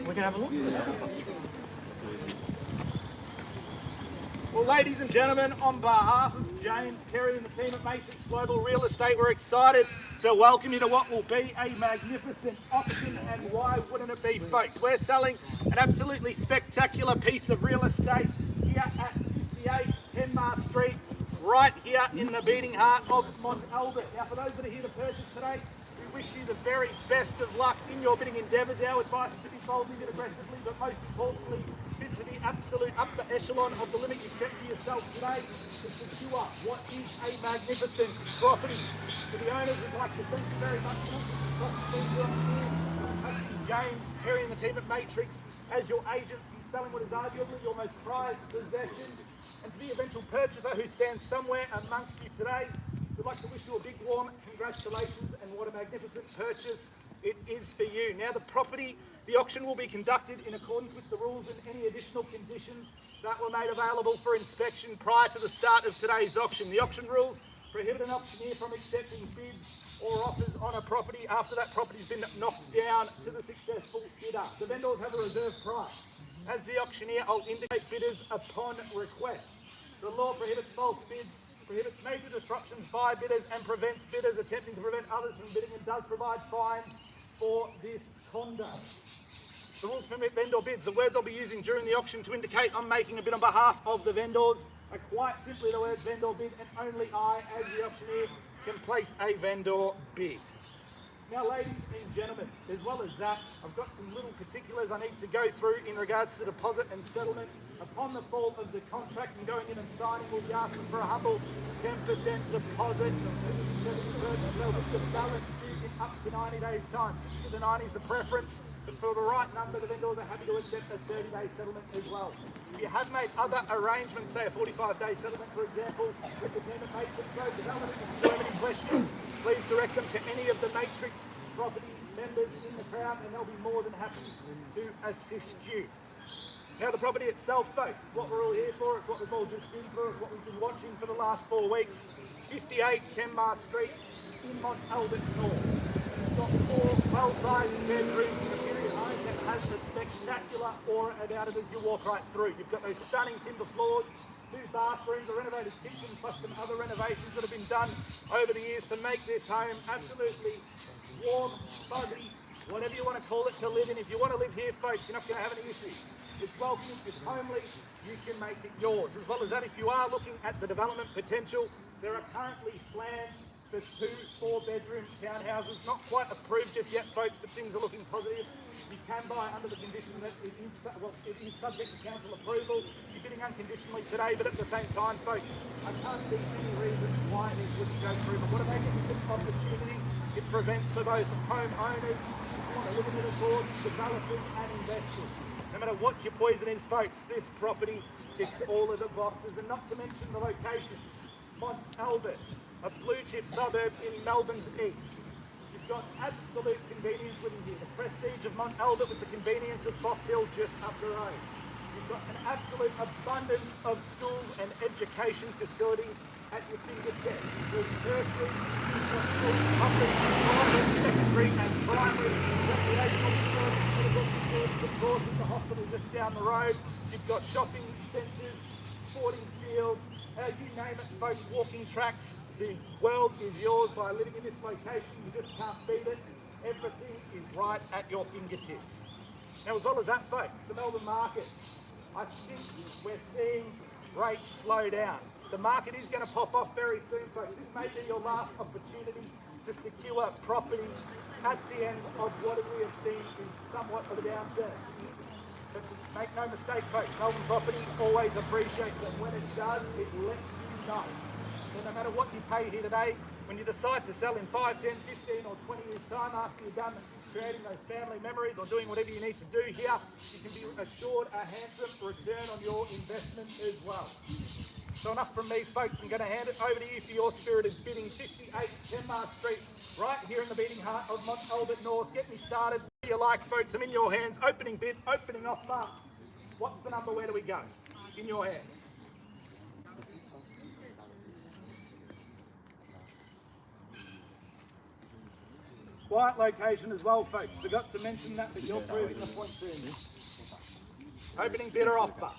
We can have a look. Well, ladies and gentlemen, on behalf of James, Terry and the team at Matrix Global Real Estate, we're excited to welcome you to what will be a magnificent auction, and why wouldn't it be, folks? We're selling an absolutely spectacular piece of real estate here at 58 Kenmare Street, right here in the beating heart of Mont. Now, for those that are here to purchase today, we wish you the very best of luck in your bidding endeavours. Our advice is to be bold and bid aggressively, but most importantly, bid to the absolute upper echelon of the limit you set for yourself today to secure what is a magnificent property. To the owners, we'd like to thank you very much for James, Terry and the team at Matrix as your agents in selling what is arguably your most prized possession. And to the eventual purchaser who stands somewhere amongst you today, we'd like to wish you a big warm congratulations, and what a magnificent purchase it is for you. Now, the auction will be conducted in accordance with the rules and any additional conditions that were made available for inspection prior to the start of today's auction. The auction rules prohibit an auctioneer from accepting bids or offers on a property after that property's been knocked down to the successful bidder. The vendors have a reserve price. As the auctioneer, I'll indicate bidders upon request. The law prohibits false bids, prohibits major disruptions by bidders, and prevents bidders attempting to prevent others from bidding, and does provide fines for this conduct. The rules permit vendor bids. The words I'll be using during the auction to indicate I'm making a bid on behalf of the vendors are quite simply the words vendor bid, and only I, as the auctioneer, can place a vendor bid. Now, ladies and gentlemen, as well as that, I've got some little particulars I need to go through in regards to deposit and settlement. Upon the fall of the contract and going in and signing, we'll be asking for a humble 10% deposit. The balance due in up to 90 days' time. 60 to 90 is the preference, but for the right number, the vendors are happy to accept a 30-day settlement as well. If you have made other arrangements, say a 45-day settlement, for example, with the team at Matrix Development, if you have any questions, please direct them to any of the Matrix property members in the crowd, and they'll be more than happy to assist you. Now, the property itself, folks, is what we're all here for. It's what we've all just been through. It's what we've been watching for the last 4 weeks. 58 Kenmare Street in Mont North. It's got 4 well-sized bedrooms in a period home that has a spectacular aura about it as you walk right through. You've got those stunning timber floors, 2 bathrooms, a renovated kitchen, plus some other renovations that have been done over the years to make this home absolutely warm, fuzzy, whatever you want to call it, to live in. If you want to live here, folks, you're not going to have any issues. It's welcoming, it's homely, you can make it yours. As well as that, if you are looking at the development potential, there are currently plans for 2 4-bedroom townhouses. Not quite approved just yet, folks, but things are looking positive. You can buy under the condition that it is subject to council approval. You're bidding unconditionally today, but at the same time, folks, I can't see any reason why this wouldn't go through. But what a magnificent opportunity it prevents for both homeowners, limited abroad, developers and investors. No matter what your poison is, folks, this property ticks all of the boxes, and not to mention the location. Mont, a blue chip suburb in Melbourne's east. You've got absolute convenience living here. The prestige of Mont with the convenience of Box Hill just up the road. You've got an absolute abundance of schools and education facilities at your fingertips. There's tertiary, public, private, secondary and primary, recreational facilities, medical facilities, of course, with the hospital just down the road. You've got shopping centres, sporting fields, you name it, folks, walking tracks. The world is yours by living in this location. You just can't beat it. Everything is right at your fingertips. Now, as well as that, folks, the Melbourne market, I think we're seeing rates slow down. The market is going to pop off very soon, folks. This may be your last opportunity to secure property at the end of what we have seen is somewhat of a downturn. But make no mistake, folks, Melbourne property always appreciates, and when it does, it lets you know. So no matter what you pay here today, when you decide to sell in 5, 10, 15 or 20 years' time after you're done creating those family memories or doing whatever you need to do here, you can be assured a handsome return on your investment as well. So enough from me, folks. I'm going to hand it over to you for your spirited bidding. 58 Kenmare Street, right here in the beating heart of Mont North. Get me started. What do you like, folks? I'm in your hands. Opening bid, opening offer. What's the number? Where do we go? In your hands. quiet location as well, folks. Forgot to mention that, but you're proving the point to me. Opening bidder offer.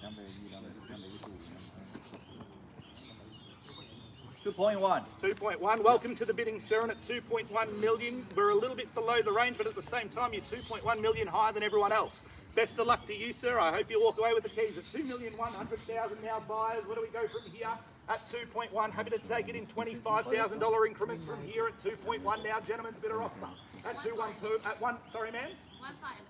2.1. 2.1. Welcome to the bidding, sir, and at 2.1 million. We're a little bit below the range, but at the same time, you're 2.1 million higher than everyone else. Best of luck to you, sir. I hope you walk away with the keys at 2,100,000 now buyers. Where do we go from here? At 2.1, happy to take it in $25,000 increments from here at 2.1 now. Gentlemen's bidder offer. At 212, at one, sorry ma'am?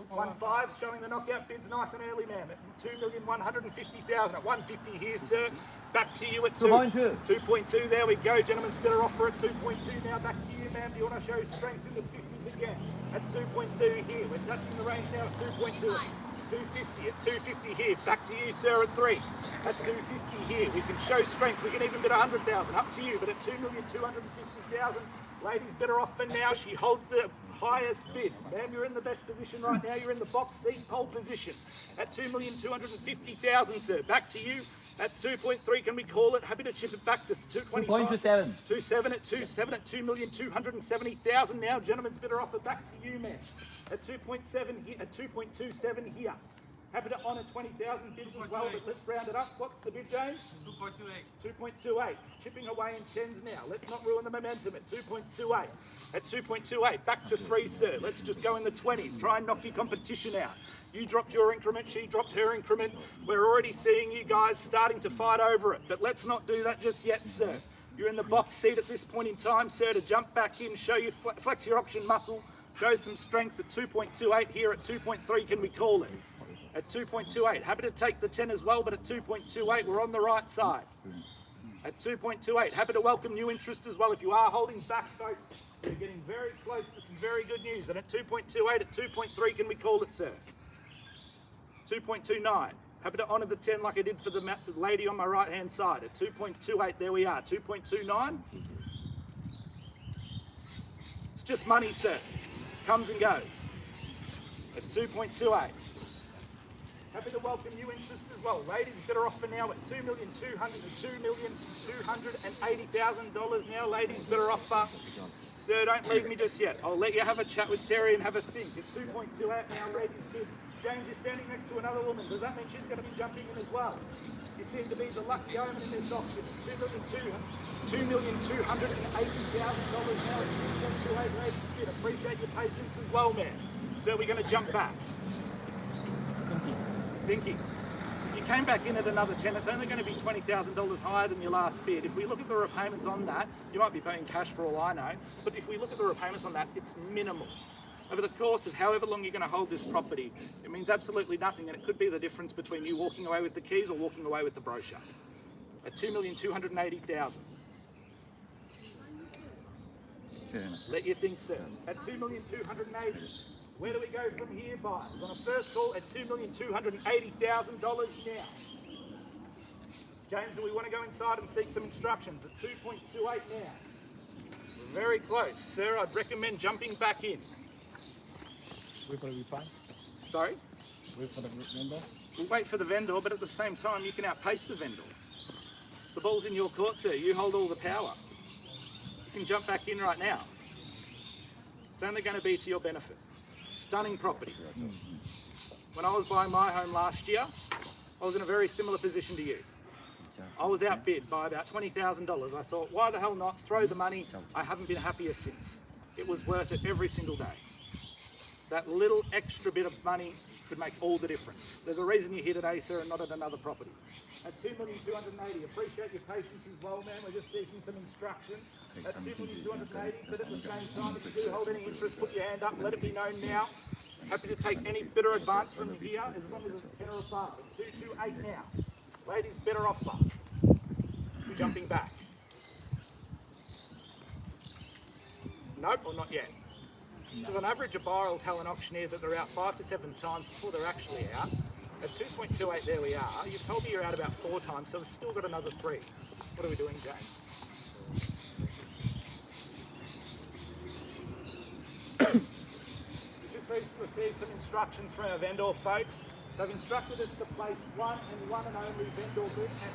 1.5, showing the knockout bids nice and early, ma'am. At 2,150,000 at 150 here, sir. Back to you at 2.2. 2.2, there we go. Gentlemen's bidder offer at 2.2 now. Back to you, ma'am. Do you want to show strength in the 50s again? At 2.2 here. We're touching the range now at 2.2. 250 at 250 here. Back to you, sir, at 3. At 250 here. We can show strength. We can even bid 100,000. Up to you, but at 2,250,000. Ladies bidder off for now. She holds the highest bid. Ma'am, you're in the best position right now. You're in the box seat pole position. At 2,250,000, sir. Back to you. At 2.3, can we call it? Happy to chip it back to 2.25. 2.27. 2.7 at 2.7 at 2,270,000 now. Gentlemen's bidder offer back to you, ma'am. At 2.7 here, at 2.27 here. Happy to honour 20,000 bids as well, but let's round it up. What's the bid, James? 2.28. 2.28. Chipping away in tens now. Let's not ruin the momentum at 2.28. At 2.28, back to 3, sir. Let's just go in the 20s. Try and knock your competition out. You dropped your increment, she dropped her increment. We're already seeing you guys starting to fight over it, but let's not do that just yet, sir. You're in the box seat at this point in time, sir, to jump back in, show you, flex your option muscle, show some strength at 2.28 here. At 2.3, can we call it? At 2.28, happy to take the 10 as well, but at 2.28, we're on the right side. At 2.28, happy to welcome new interest as well. If you are holding back, folks, you're getting very close to some very good news. And at 2.28, at 2.3, can we call it, sir? 2.29. Happy to honour the 10 like I did for the lady on my right hand side. At 2.28, there we are. 2.29. It's just money, sir. Comes and goes. At 2.28. Happy to welcome new interest as well. Ladies, better off for now at $2,280,000 now. Ladies, better off for. Sir, don't leave me just yet. I'll let you have a chat with Terry and have a think. At 2.28 now, ladies bid. James, you're standing next to another woman. Does that mean she's going to be jumping in as well? You seem to be the lucky omen in this auction. $2,280,000 now at 2.28, ladies bid. Appreciate your patience as well, man. Sir, we're going to jump back. Thinking. If you came back in at another 10, it's only going to be $20,000 higher than your last bid. If we look at the repayments on that, you might be paying cash for all I know, but if we look at the repayments on that, it's minimal. Over the course of however long you're going to hold this property, it means absolutely nothing, and it could be the difference between you walking away with the keys or walking away with the brochure. At $2,280,000. Let you think, sir. At $2,280,000. Where do we go from here, buyers? On a first call at $2,280,000 now. James, do we want to go inside and seek some instructions? At 2.28 now. We're very close. Sir, I'd recommend jumping back in. Wait for the refund? Sorry? Wait for the vendor? We'll wait for the vendor, but at the same time, you can outpace the vendor. The ball's in your court, sir. You hold all the power. You can jump back in right now. It's only going to be to your benefit. Stunning property. When I was buying my home last year, I was in a very similar position to you. I was outbid by about $20,000. I thought, why the hell not? Throw the money. I haven't been happier since. It was worth it every single day. That little extra bit of money could make all the difference. There's a reason you're here today, sir, and not at another property. At $2,280,000, appreciate your patience as well, man. We're just seeking some instructions. At $2,280,000, but at the same time, if you do hold any interest, put your hand up, let it be known now. Happy to take any bidder advance from here, as long as it's 10 or above. At $228,000 now. Ladies, better offer. We're jumping back. Nope, or not yet. Because on average, a buyer will tell an auctioneer that they're out 5 to 7 times before they're actually out. At 2.28, there we are. You've told me you're out about 4 times, so we've still got another 3. What are we doing, James? We've received some instructions from our vendor folks. They've instructed us to place one and only vendor bid at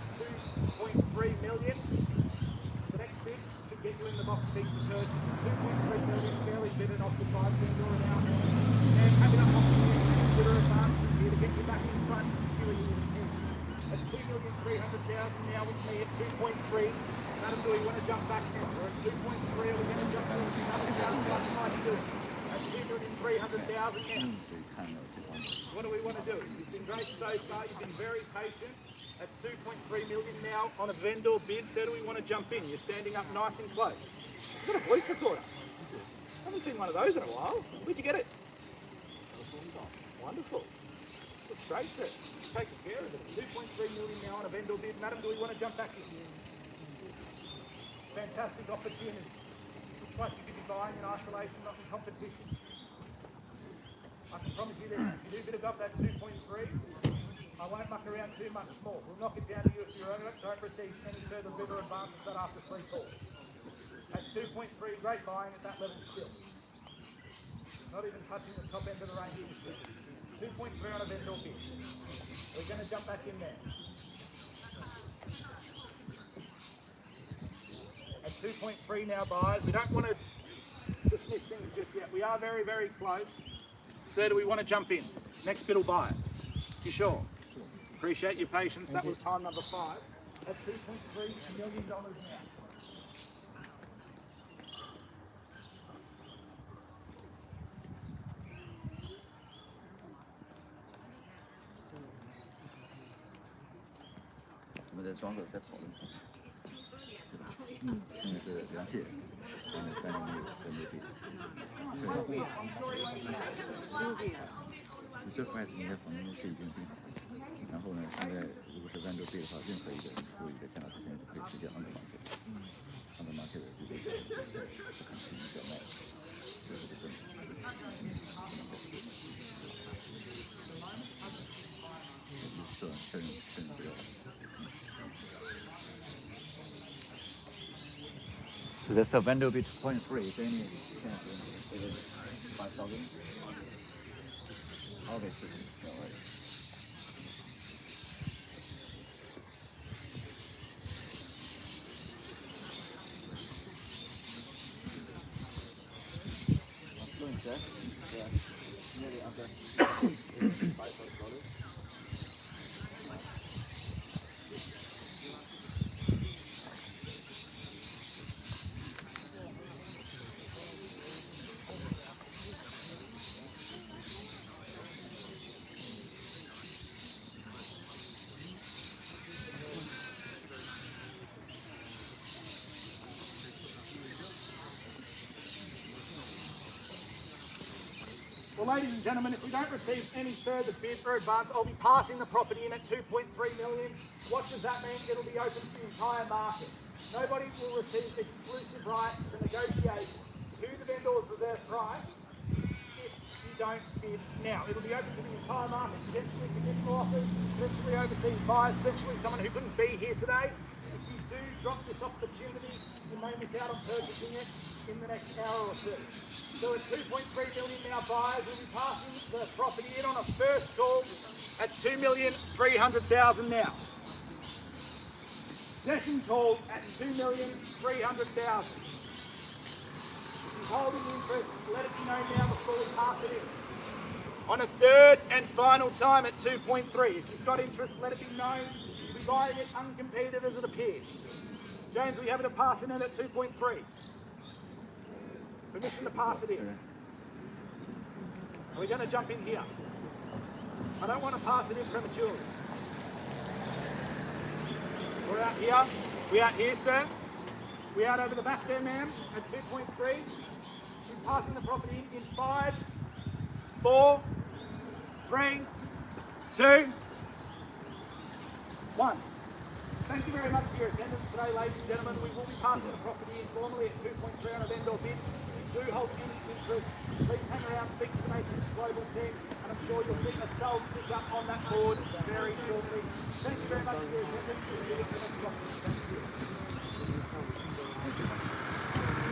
$2.3 million. The next bid, $2 get you in the box seat to purchase. 2.3 million fairly bidded off the price vendor in our hands. And having up consider advances here to get you back in front and secure you with a at 2,300,000 now with me at 2.3. That'll do. We want to jump back now. We're at 2.3. We're going to jump to another down what might do. At 2,300,000 now. What do we want to do? You've been great so far. You've been very patient. At 2.3 million now on a vendor bid. So do we want to jump in? You're standing up nice and close. Is that a voice recorder? I haven't seen one of those in a while. Where'd you get it? Wonderful. Looks great, sir. Just taking care of it. 2.3 million now on a vendor bid. Madam, do we want to jump back in? Fantastic opportunity. Looks like you could be buying in isolation, not in competition. I can promise you this. If you do bid above that 2.3, I won't muck around too much more. We'll knock it down to you if you don't receive any further bid or advances than after 3 calls. At 2.3, great buying at that level still. Not even touching the top end of the range still. 2.3 on a vendor bid. We're going to jump back in there. At 2.3 now, buyers. We don't want to dismiss things just yet. We are very, very close. Sir, do we want to jump in? Next bid will buy it. You sure? Appreciate your patience. That was time number 5. At $2.3 million now.双手在讨论，对吧？现在是2届，现在3年都没对。这块是应该房东是已经定好的，然后呢，现在如果是按照对的话，任何一个人出一个价，他现在就可以直接按照market，按照market的这个不可能去影响卖，这是个问题。确认不了。So that's a vendor bid 2.3. Is there any chance it is 5,000? Obviously, no worries. Yeah, nearly under $5,000. Well, ladies and gentlemen, if we don't receive any further bid or advance, I'll be passing the property in at 2.3 million. What does that mean? It'll be open to the entire market. Nobody will receive exclusive rights to negotiate to the vendor's reserve price if you don't bid now. It'll be open to the entire market, potentially conditional offers, potentially overseas buyers, potentially someone who couldn't be here today. If you do drop this opportunity, you may miss out on purchasing it in the next hour or two. So at 2.3 million now buyers, we'll be passing the property in on a first call at 2,300,000 now. Second call at 2,300,000. If you're holding interest, let it be known now before we pass it in. On a third and final time at 2.3. If you've got interest, let it be known. We'll be buying it uncompetitive as it appears. James, we have it to pass it in at 2.3. Permission to pass it in. We're going to jump in here. I don't want to pass it in prematurely. We're out here. We're out here, sir. We're out over the back there, ma'am, at 2.3. We're passing the property in 5, 4, 3, 2, 1. Thank you very much for your attendance today, ladies and gentlemen. We will be passing the property in formally at 2.3 on a vendor bid. Do hold any interest, please hang around, speak to the Matrix Global team, and I'm sure you'll see a sold stick up on that board very shortly. Thank you very much for your attendance. We'll see you next time.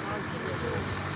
Thank you.